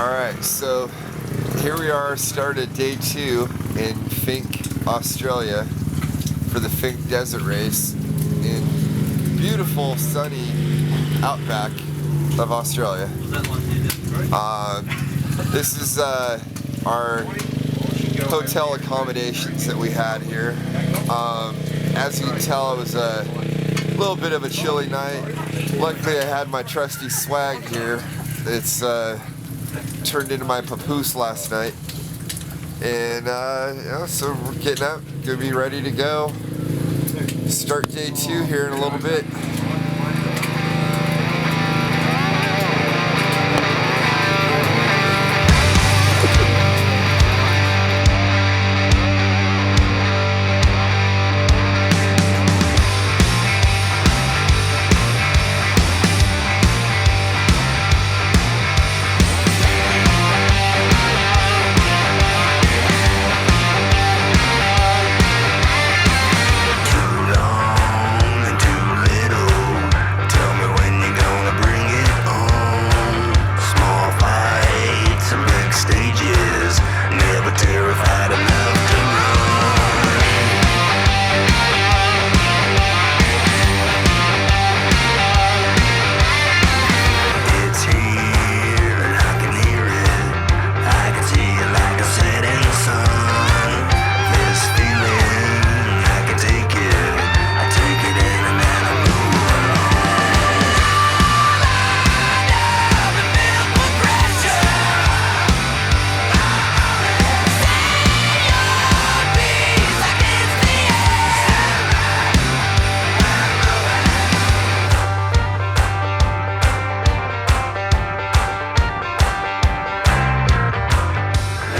Alright, so here we are, started day 2 in Finke, Australia for the Finke Desert Race in beautiful, sunny outback of Australia. This is our hotel accommodations that we had here. As you can tell, it was a little bit of a chilly night. Luckily I had my trusty swag here. It's turned into my papoose last night. And yeah, so we're getting up, gonna be ready to go. Start day 2 here in a little bit.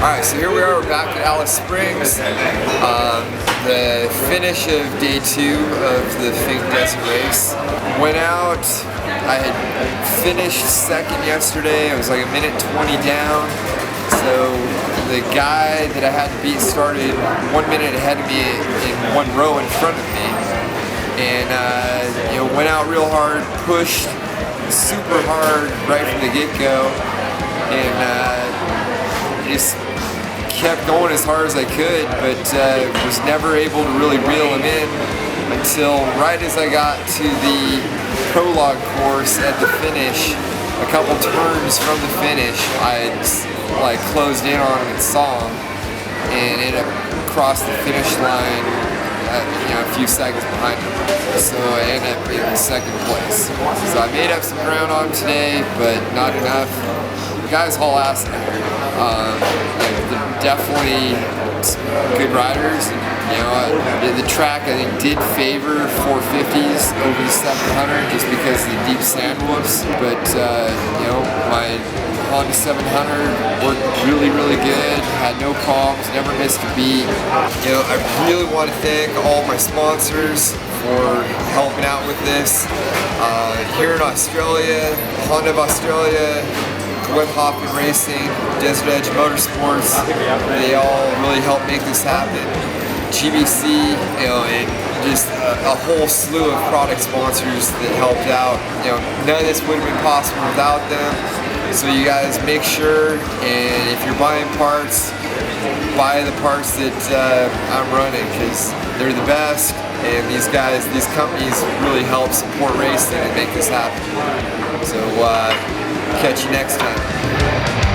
Alright, so here we are, we're back at Alice Springs. The finish of day 2 of the Finke Desert Race. Went out, I had finished second yesterday, I was like a minute 20 down. So the guy that I had to beat started 1 minute ahead of me in one row in front of me. And went out real hard, pushed super hard right from the get-go. And just kept going as hard as I could, but was never able to really reel him in until right as I got to the prologue course at the finish. A couple turns from the finish, I like closed in on him and saw him, and ended up crossed the finish line a few seconds behind him. So I ended up in second place. So I made up some ground on him today, but not enough. The guys haul ass there. They're definitely good riders. And, the track I think did favor 450s over the 700 just because of the deep sand whoops. But my Honda 700 worked really, really good. Had no problems, never missed a beat. I really want to thank all my sponsors for helping out with this. Here in Australia, Honda of Australia, Hoffman Racing, Desert Edge Motorsports, they all really helped make this happen. GBC, and just a whole slew of product sponsors that helped out. None of this would have been possible without them. So you guys make sure, and if you're buying parts, buy the parts that I'm running, because they're the best, and these companies really help support racing and make this happen. So catch you next time.